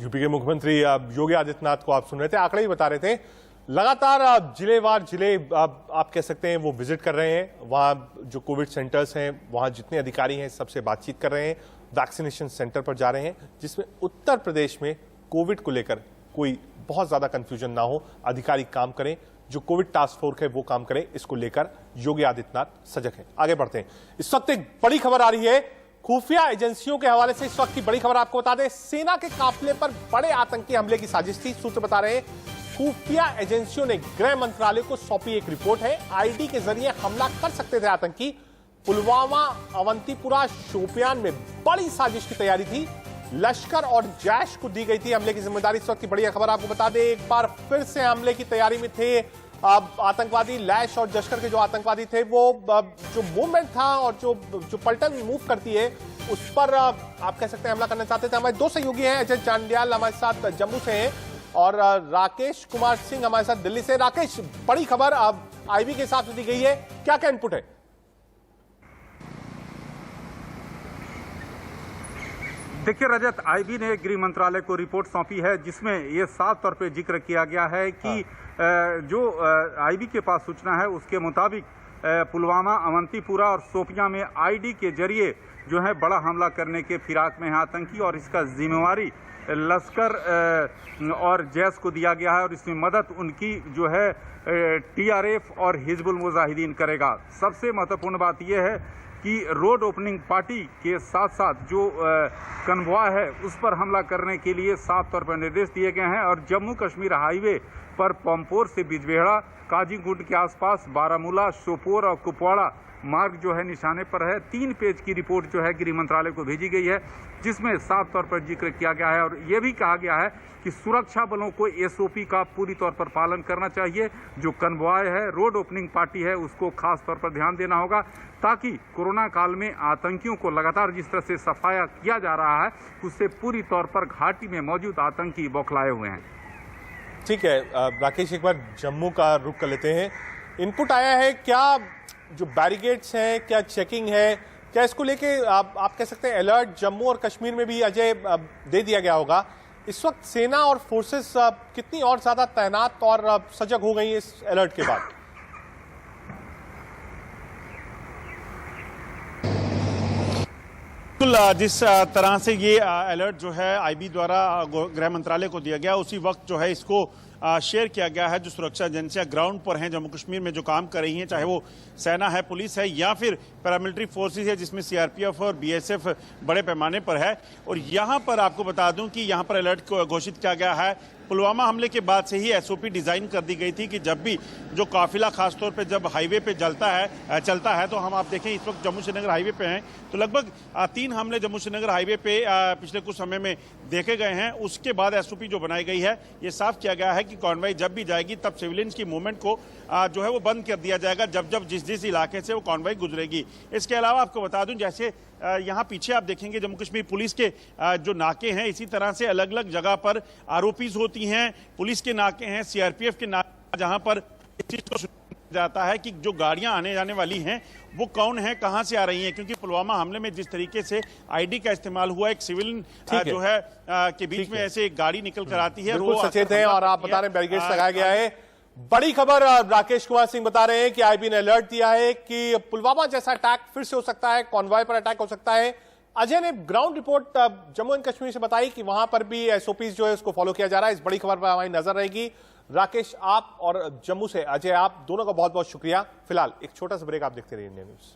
UP के मुख्यमंत्री योगी आदित्यनाथ को आप सुन रहे थे, आंकड़े ही बता रहे थे। लगातार जिलेवार जिले आप कह सकते हैं वो विजिट कर रहे हैं। वहां जो कोविड सेंटर्स हैं, वहां जितने अधिकारी हैं सबसे बातचीत कर रहे हैं, वैक्सीनेशन सेंटर पर जा रहे हैं, जिसमें उत्तर प्रदेश में कोविड को लेकर कोई बहुत ज्यादा कंफ्यूजन ना हो, अधिकारी काम करें, जो कोविड टास्क फोर्स है वो काम करें। इसको लेकर योगी आदित्यनाथ सजग हैं। आगे बढ़ते हैं। इस वक्त एक बड़ी खबर आ रही है खुफिया एजेंसियों के हवाले से। इस वक्त की बड़ी खबर आपको बता दें, सेना के काफिले पर बड़े आतंकी हमले की साजिश थी। सूत्र बता रहे हैं खुफिया एजेंसियों ने गृह मंत्रालय को सौंपी एक रिपोर्ट है। आईडी के जरिए हमला कर सकते थे आतंकी। पुलवामा, अवंतीपुरा, शोपियान में बड़ी साजिश की तैयारी थी। लश्कर और जैश को दी गई थी हमले की जिम्मेदारी। इस वक्त की बढ़िया खबर आपको बता दें, एक बार फिर से हमले की तैयारी में थे आतंकवादी। लैश और जश्कर के जो आतंकवादी थे, वो जो मूवमेंट था और जो पलटन मूव करती है उस पर आप कह सकते हैं हमला करना चाहते थे। हमारे दो सहयोगी हैं, अजय चांडियाल हमारे साथ जम्मू से हैं और राकेश कुमार सिंह हमारे साथ दिल्ली से। राकेश, बड़ी खबर आईबी के हिसाब से दी गई है, क्या क्या इनपुट है? देखिए रजत, आईबी ने गृह मंत्रालय को रिपोर्ट सौंपी है जिसमें ये साफ तौर पे जिक्र किया गया है कि जो आईबी के पास सूचना है उसके मुताबिक पुलवामा, अवंतीपुरा और शोपियां में आईडी के जरिए जो है बड़ा हमला करने के फिराक में है आतंकी, और इसका जिम्मेवारी लश्कर और जैश को दिया गया है और इसमें मदद उनकी जो है टीआरएफ और हिजबुल मुजाहिदीन करेगा। सबसे महत्वपूर्ण बात यह है कि रोड ओपनिंग पार्टी के साथ साथ जो कन्वॉय है उस पर हमला करने के लिए साफ तौर पर निर्देश दिए गए हैं। और जम्मू कश्मीर हाईवे पर पंपोर से बिजबेहड़ा, काजीगुंड के आसपास बारामूला, सोपोर और कुपवाड़ा मार्ग जो है निशाने पर है। 3 पेज की रिपोर्ट जो है गृह मंत्रालय को भेजी गई है जिसमें साफ तौर पर जिक्र किया गया है और यह भी कहा गया है कि सुरक्षा बलों को एसओपी का पूरी तौर पर पालन करना चाहिए। जो कन्वॉय है, रोड ओपनिंग पार्टी है, उसको खास तौर पर ध्यान देना होगा ताकि कोरोना काल में आतंकियों को लगातार जिस तरह से सफाया किया जा रहा है उससे पूरी तौर पर घाटी में मौजूद आतंकी बौखलाए हुए हैं। ठीक है राकेश, एक बार जम्मू का रुख कर लेते हैं। इनपुट आया है क्या, जो बैरिकेड्स हैं, क्या चेकिंग है, क्या इसको लेके आप कह सकते हैं अलर्ट जम्मू और कश्मीर में भी अजय दे दिया गया होगा? इस वक्त सेना और फोर्सेस कितनी और ज्यादा तैनात और सजग हो गई इस अलर्ट के बाद? जिस तरह से ये अलर्ट जो है आईबी द्वारा गृह मंत्रालय को दिया गया, उसी वक्त जो है इसको शेयर किया गया है। जो सुरक्षा एजेंसियां ग्राउंड पर हैं जम्मू कश्मीर में जो काम कर रही हैं, चाहे वो सेना है, पुलिस है या फिर पैरामिलिट्री फोर्सेस है जिसमें सीआरपीएफ और बीएसएफ बड़े पैमाने पर है। और यहाँ पर आपको बता दूं कि यहाँ पर अलर्ट घोषित किया गया है। पुलवामा हमले के बाद से ही एसओपी डिजाइन कर दी गई थी कि जब भी जो काफिला खासतौर पे जब हाईवे पे चलता है तो हम आप देखें इस वक्त जम्मू श्रीनगर हाईवे पे हैं तो लगभग 3 हमले जम्मू श्रीनगर हाईवे पे पिछले कुछ समय में देखे गए हैं। उसके बाद एसओपी जो बनाई गई है, ये साफ किया गया है कि कॉन्वॉय जब भी जाएगी तब सिविलियंस की मूवमेंट को जो है वो बंद कर दिया जाएगा जब जिस इलाके से वो कॉन्वॉय गुजरेगी। इसके अलावा आपको बता दूं, जैसे यहाँ पीछे आप देखेंगे जम्मू कश्मीर पुलिस के जो नाके हैं, इसी तरह से अलग अलग जगह पर आरओपीज होती हैं, पुलिस के नाके हैं, सीआरपीएफ के नाके, जहां पर इस चीज को जाता है कि जो गाड़ियां आने जाने वाली हैं वो कौन है, कहां से आ रही हैं। क्योंकि पुलवामा हमले में जिस तरीके से आईडी का इस्तेमाल हुआ, एक सिविल जो है के बीच में ऐसे एक गाड़ी निकल कर आती है, बिल्कुल सचेत है। और आप बता रहे हैं बैरिकेड्स लगाया गया है। बड़ी खबर राकेश कुमार सिंह बता रहे हैं कि आईबी ने अलर्ट दिया है कि पुलवामा जैसा अटैक फिर से हो सकता है, कॉन्वॉय पर अटैक हो सकता है। अजय ने ground report Jammu and Kashmir से बताई कि वहां पर भी एसओपीज जो है उसको फॉलो किया जा रहा है। इस बड़ी खबर पर हमारी नजर रहेगी। राकेश, आप और जम्मू से अजय, आप दोनों का बहुत बहुत शुक्रिया। फिलहाल एक छोटा सा ब्रेक, आप देखते रहिए इंडिया न्यूज।